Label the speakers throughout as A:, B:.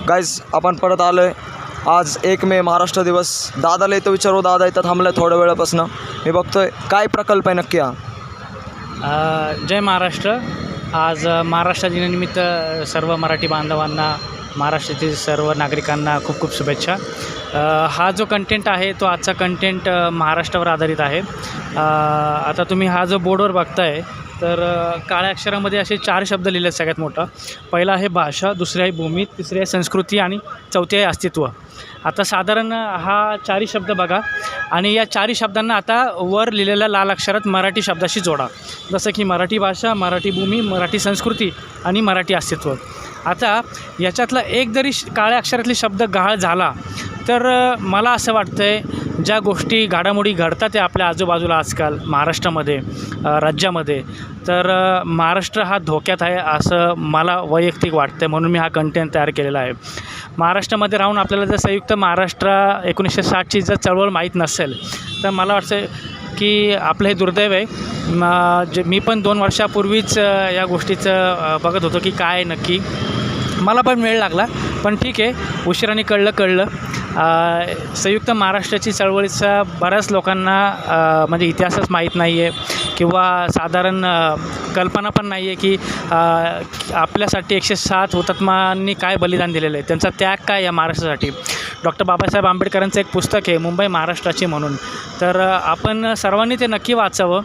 A: Guys आपण परत आलो आहे. आज 1 मे महाराष्ट्र दिवस. दादाला इथं विचारू, दादा इथं थांबलं आहे थोड्या वेळापासून. मी बघतोय काय प्रकल्प आहे नक्की हा.
B: जय महाराष्ट्र. आज महाराष्ट्र दिनानिमित्त सर्व मराठी बांधवांना, महाराष्ट्रातील सर्व नागरिकांना खूप खूप शुभेच्छा. हा जो कंटेंट आहे तो आजचा कंटेंट महाराष्ट्रावर आधारित आहे. आता तुम्ही हा जो बोर्डवर बघताय तर काळ्या अक्षरामध्ये असे 4 शब्द लिहिले आहेत. सगळ्यात मोठा पहिला आहे भाषा, दुसरी आहे भूमी, तिसरी आहे संस्कृती आणि चौथी आहे अस्तित्व. आता साधारण हा 4 शब्द बघा आणि या 4 शब्दांना आता वर लिहिलेल्या लाल अक्षरात मराठी शब्दाशी जोडा. जसं की मराठी भाषा, मराठी भूमी, मराठी संस्कृती आणि मराठी अस्तित्व. आता याच्यातला एक जरी काळ्या अक्षरातले शब्द गहाळ झाला तर मला असं वाटतं आहे ज्या गोष्टी घडामोडी घडतात आहे आपल्या आजूबाजूला आजकाल महाराष्ट्रामध्ये, राज्यामध्ये, तर महाराष्ट्र हा धोक्यात आहे असं मला वैयक्तिक वाटतं आहे. म्हणून मी हा कंटेंट तयार केलेला आहे. महाराष्ट्रामध्ये राहून आपल्याला जर संयुक्त महाराष्ट्र 1960ची जर चळवळ माहीत नसेल तर मला वाटतं की आपलं हे दुर्दैव आहे. मी पण 2 वर्षापूर्वीच या गोष्टीचं बघत होतो की काय नक्की. मला पण वेळ लागला, पण ठीक आहे, उशिराने कळलं. संयुक्त महाराष्ट्राची चळवळीचा बऱ्याच लोकांना म्हणजे इतिहासच माहीत नाही आहे किंवा साधारण कल्पना पण नाही आहे की आपल्यासाठी 107 हुतात्म्यांनी काय बलिदान दिलेलं आहे, त्यांचा त्याग काय या महाराष्ट्रासाठी. डॉक्टर बाबासाहेब आंबेडकरांचं एक पुस्तक आहे मुंबई महाराष्ट्राची म्हणून, तर आपण सर्वांनी ते नक्की वाचावं.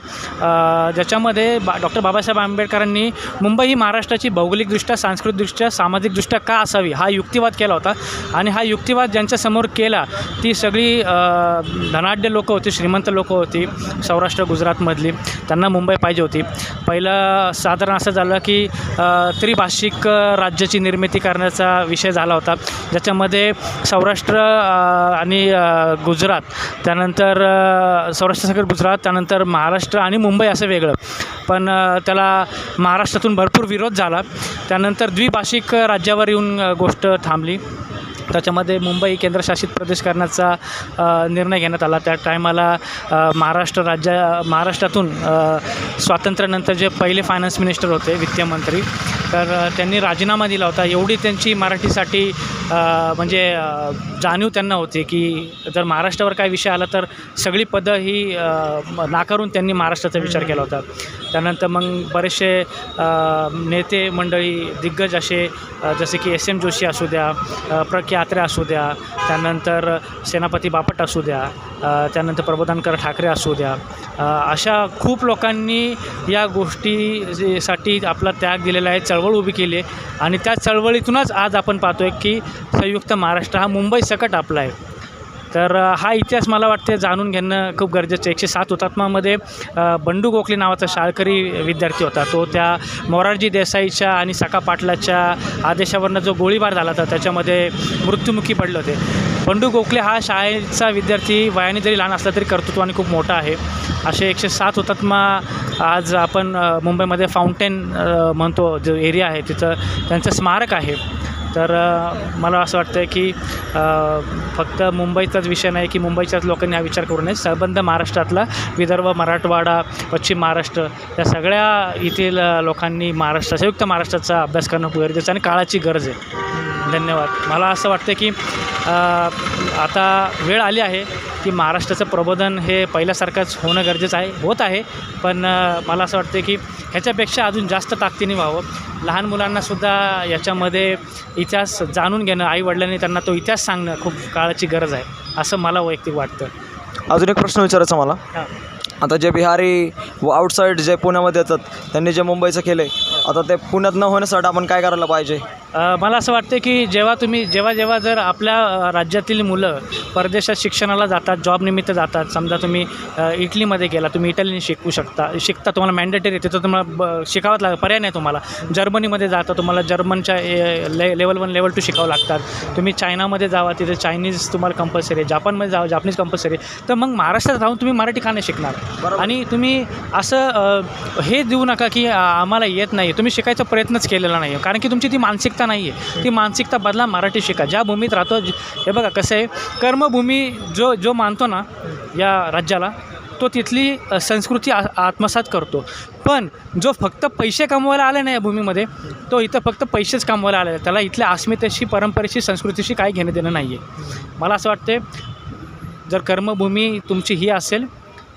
B: ज्याच्यामध्ये डॉक्टर बाबासाहेब आंबेडकरांनी मुंबई ही महाराष्ट्राची भौगोलिकदृष्ट्या, सांस्कृतिकदृष्ट्या, सामाजिकदृष्ट्या का असावी हा युक्तिवाद केला होता. आणि हा युक्तिवाद ज्यांच्यासमोर केला ती सगळी धनाढ्य लोकं होती, श्रीमंत लोकं होती सौराष्ट्र गुजरातमधली. त्यांना मुंबई पाहिजे होती. पहिलं साधारण असं झालं की त्रिभाषिक राज्याची निर्मिती करण्याचा विषय झाला होता, ज्याच्यामध्ये सौराष्ट्र आणि गुजरात, त्यानंतर सौराष्ट्रासकट गुजरात, त्यानंतर महाराष्ट्र आणि मुंबई असं वेगळं. पण त्याला महाराष्ट्रातून भरपूर विरोध झाला. त्यानंतर द्विभाषिक राज्यावर येऊन गोष्ट थांबली. त्याच्यामध्ये मुंबई केंद्रशासित प्रदेश करण्याचा निर्णय घेण्यात आला. त्या टायमाला महाराष्ट्रातून स्वातंत्र्यानंतर जे पहिले फायनान्स मिनिस्टर होते, वित्तमंत्री, तर त्यांनी राजीनामा दिला होता. एवढी त्यांची मराठीसाठी म्हणजे जाणीव त्यांना होती की जर महाराष्ट्रावर काय विषय आला तर सगळी पदं ही नाकारून त्यांनी महाराष्ट्राचा विचार केला होता. त्यानंतर मग बरेचसे नेते मंडळी, दिग्गज असे जसे की SM जोशी असू द्या, यात्रे असू द्या, त्यानंतर सेनापती बापट असू द्या, त्यानंतर प्रबोधनकर ठाकरे असू द्या, अशा खूप लोकांनी या गोष्टीसाठी आपला त्याग दिलेला आहे, चळवळ उभी केली आहे. आणि त्या चळवळीतूनच आज आपण पाहतो आहे की संयुक्त महाराष्ट्र हा मुंबई सकट आपला आहे. तर हा इतिहास मला वाटते जाणून घेणं खूप गरजेचं आहे. 107 हुतात्म्यामध्ये बंडू गोखले नावाचा शाळकरी विद्यार्थी होता. तो त्या मोरारजी देसाईच्या आणि सखा पाटलाच्या आदेशावरनं जो गोळीबार झाला होता त्याच्यामध्ये मृत्युमुखी पडले होते. बंडू गोखले हा शाळेचा विद्यार्थी वयाने जरी लहान असला तरी कर्तृत्वाने खूप मोठा आहे. असे 107 हुतात्मा आज आपण मुंबईमध्ये फाउंटेन म्हणतो जो एरिया आहे तिथं त्यांचं स्मारक आहे. तर मला असं वाटतं आहे की फक्त मुंबईचाच विषय नाही की मुंबईच्याच लोकांनी हा विचार करू नये. संबंध महाराष्ट्रातला विदर्भ, मराठवाडा, पश्चिम महाराष्ट्र या सगळ्या येथील लोकांनी संयुक्त महाराष्ट्राचा अभ्यास करणं खूप गरजेचं आणि काळाची गरज आहे. धन्यवाद. मला असं वाटतं की आता वेळ आली आहे की महाराष्ट्राचं प्रबोधन हे पहिल्यासारखंच होणं गरजेचं आहे, होत आहे. पण मला असं वाटतं की ह्याच्यापेक्षा अजून जास्त ताकदीने व्हावं. लहान मुलांनासुद्धा याच्यामध्ये इतिहास जाणून घेणं, आईवडिलांनी त्यांना तो इतिहास सांगणं खूप काळाची गरज आहे असं मला वैयक्तिक वाटतं.
A: अजून एक प्रश्न विचारायचा मला. आता जे बिहारी व आउटसाईड जे पुण्यामध्ये येतात त्यांनी जे मुंबईचं केलं आहे, आता ते पुण्यात न होण्यासाठी आपण काय करायला पाहिजे?
B: मला असं वाटतं की जेव्हा जर आपल्या राज्यातील मुलं परदेशात शिक्षणाला जातात, जॉबनिमित्त जातात, समजा तुम्ही इटलीमध्ये गेला, तुम्ही इटालियन शिकता, तुम्हाला मॅन्डेटरी आहे, तिथं तुम्हाला शिकावंच लागतं, पर्याय नाही तुम्हाला. जर्मनीमध्ये जाता, तुम्हाला जर्मनच्या लेवल 1 लेवल 2 शिकावं लागतात. तुम्ही चायनामध्ये जावा, तिथे चायनीज तुम्हाला कंपल्सरी आहे. जापानमध्ये जावा, जापनीज कंपल्सरी आहे. तर मग महाराष्ट्रात राहून तुम्ही मराठी का नाही शिकणार? आणि तुम्ही असं हे देऊ नका की आम्हाला येत नाही, तुम्ही शिकायचा प्रयत्नच केलेला नाही आहे. कारण की तुमची ती मानसिकता नाही आहे. ती मानसिकता बदला, मराठी शिका. ज्या भूमीत राहतो, हे बघा कसं आहे, कर्मभूमी जो मानतो ना या राज्याला, तो तिथली संस्कृती आत्मसात करतो. पण जो फक्त पैसे कमवायला आला नाही या भूमीमध्ये, तो इथं फक्त पैसेच कमवायला आलेला आहे. त्याला इथल्या अस्मितेशी, परंपरेशी, संस्कृतीशी काही घेणं देणं नाही आहे. मला असं वाटते जर कर्मभूमी तुमची ही असेल,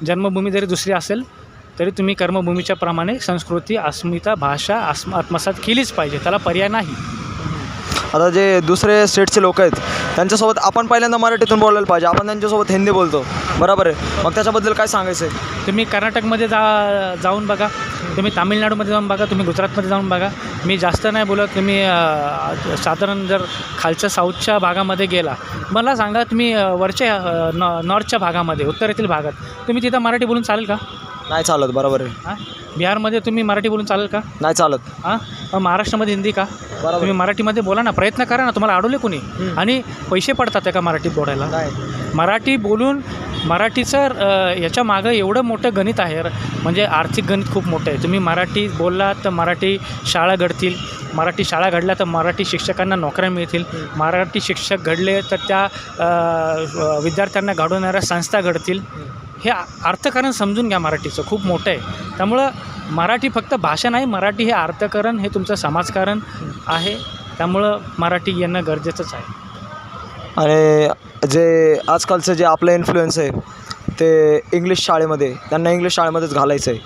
B: जन्मभूमी जरी दुसरी असेल, तरी तुम्ही कर्मभूमीच्या प्रमाणे संस्कृती, अस्मिता, भाषा आत्मसात केलीच पाहिजे. त्याला पर्याय नाही.
A: आता जे दुसरे स्टेटचे लोक आहेत त्यांच्यासोबत आपण पहिल्यांदा मराठीतून बोलायला पाहिजे. आपण त्यांच्यासोबत हिंदी बोलतो, बरोबर आहे. मग त्याच्याबद्दल काय सांगायचं आहे?
B: तुम्ही कर्नाटकमध्ये जाऊन बघा, तुम्ही तामिळनाडूमध्ये जाऊन बघा, तुम्ही गुजरातमध्ये जाऊन बघा. मी जास्त नाही बोलत. तुम्ही साधारण जर खालच्या साऊथच्या भागामध्ये गेला, मला सांगा तुम्ही वरच्या नॉर्थच्या भागामध्ये, उत्तरेतील भागात, तुम्ही तिथं मराठी बोलून चालेल का?
A: नाही चालत, बरोबर आहे.
B: हां, बिहारमध्ये तुम्ही मराठी बोलून चालेल का?
A: नाही चालत.
B: हां, मग महाराष्ट्रामध्ये हिंदी का?
A: बरोबर.
B: तुम्ही मराठीमध्ये बोला ना, प्रयत्न करा ना. तुम्हाला अडवले कोणी? आणि पैसे पडतात का मराठीत बोलायला? मराठी बोलून मराठीचं याच्या मागं एवढं मोठं गणित आहे, म्हणजे आर्थिक गणित खूप मोठं आहे. तुम्ही मराठी बोलला तर मराठी शाळा घडतील, मराठी शाळा घडल्या तर मराठी शिक्षकांना नोकऱ्या मिळतील, मराठी शिक्षक घडले तर त्या विद्यार्थ्यांना घडवणाऱ्या संस्था घडतील. हे अर्थकारण समजून घ्या. मराठीचं खूप मोठं आहे. त्यामुळं मराठी फक्त भाषा नाही, मराठी हे अर्थकारण, हे तुमचं समाजकारण आहे. त्यामुळं मराठी येणं गरजेचंच आहे.
A: आणि जे आजकालचं जे आपलं इन्फ्लुएन्स आहे ते इंग्लिश शाळेमध्ये, त्यांना इंग्लिश शाळेमध्येच घालायचं आहे,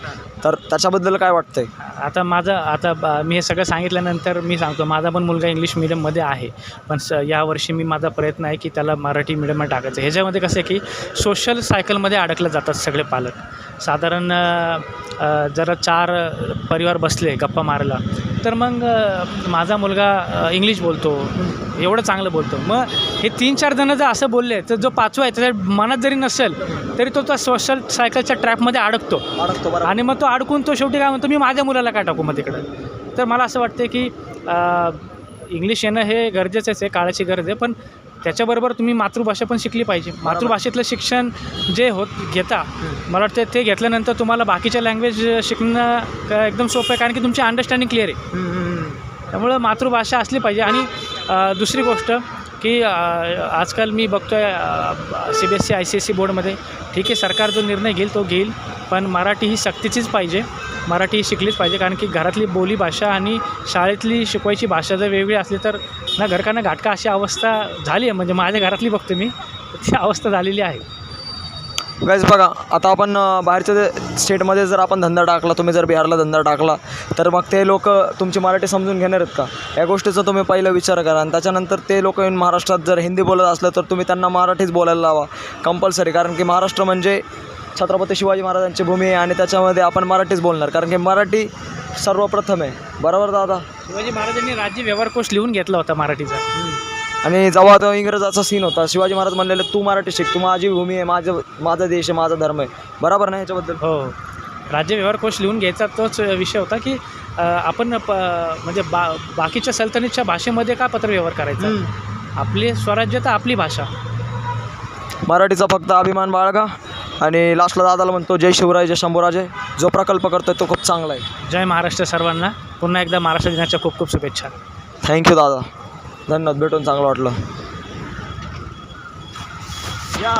A: तर त्याच्याबद्दल काय वाटतं आहे?
B: आता मी हे सगळं सांगितल्यानंतर मी सांगतो, माझा पण मुलगा इंग्लिश मिडियममध्ये आहे. पण यावर्षी माझा प्रयत्न आहे की त्याला मराठी मिडियममध्ये टाकायचं. ह्याच्यामध्ये कसं आहे की सोशल सायकलमध्ये अडकले जातात सगळे पालक. साधारण जरा 4 परिवार बसले गप्पा मारायला, तर मग माझा मुलगा इंग्लिश बोलतो, एवढं चांगलं बोलतो. मग हे 3-4 जणं जर असं बोलले, तर जो 5वा आहे त्याच्या मनात जरी नसेल तरी तो त्या सोशल सायकलच्या ट्रॅपमध्ये अडकतो. आणि मग तो अडकून तो शेवटी काय म्हणतो, मी माझ्या मुलाला काय टाकू मग तिकडं. तर मला असं वाटते की इंग्लिश येणं हे गरजेचंच आहे, काळाची गरज आहे. पण त्याच्याबरोबर तुम्ही मातृभाषा पण शिकली पाहिजे. मातृभाषेतलं शिक्षण जे घेता, मला वाटतं ते घेतल्यानंतर तुम्हाला बाकीच्या लँग्वेज शिकणं एकदम सोपं आहे, कारण की तुमची अंडरस्टँडिंग क्लिअर आहे. त्यामुळं मातृभाषा असली पाहिजे. आणि दुसरी गोष्ट की आजकाल मी बघतो आहे CBSE ICSE बोर्डमध्ये, ठीक आहे, सरकार जो निर्णय घेईल तो घेईल, पण मराठी ही सक्तीचीच पाहिजे. मराठी ही शिकलीच पाहिजे, कारण की घरातली बोलीभाषा आणि शाळेतली शिकवायची भाषा जर वेगळी असली तर ना घरकांना घाटका अशी अवस्था झाली आहे. म्हणजे माझ्या घरातली बघतो मी, ती अवस्था झालेली आहे.
A: गाईज बघा, आता आपण बाहेरच्या स्टेटमध्ये जर आपण धंदा टाकला, तुम्ही जर बिहारला धंदा टाकला, तर मग ते लोक तुमची मराठी समजून घेणार आहेत का? या गोष्टीचा तुम्ही पहिला विचार करा. आणि त्याच्यानंतर ते लोक येऊन महाराष्ट्रात जर हिंदी बोलत असलं तर तुम्ही त्यांना मराठीच बोलायला लावा कंपल्सरी. कारण की महाराष्ट्र म्हणजे छत्रपती शिवाजी महाराजांची भूमी आहे आणि त्याच्यामध्ये आपण मराठीच बोलणार, कारण की मराठी सर्वप्रथम आहे. बरोबर दादा?
B: शिवाजी महाराजांनी राज्य व्यवहारकोश लिहून घेतला होता मराठीचा.
A: आणि जेव्हा तो इंग्रजाचा सीन होता, शिवाजी महाराज म्हणलेले तू मराठी शिक, तू माझी भूमी आहे, माझा देश आहे, माझा धर्म आहे. बरोबर नाही याच्याबद्दल?
B: हो, राज्य व्यवहारकोश लिहून घ्यायचा तोच विषय होता की आपण म्हणजे बाकीच्या सल्तनतच्या भाषेमध्ये का पत्रव्यवहार करायचा. आपले स्वराज्य तर आपली भाषा.
A: मराठीचा फक्त अभिमान बाळगा. आणि लास्टला दादाला म्हणतो, जय शिवराय, जय शंभूराजे. जो प्रकल्प करतोय तो खूप चांगला आहे.
B: जय महाराष्ट्र सर्वांना. पुन्हा एकदा महाराष्ट्र दिनाच्या खूप खूप शुभेच्छा.
A: थँक्यू दादा, धन्यवाद. भेटून चांगलं वाटलं. या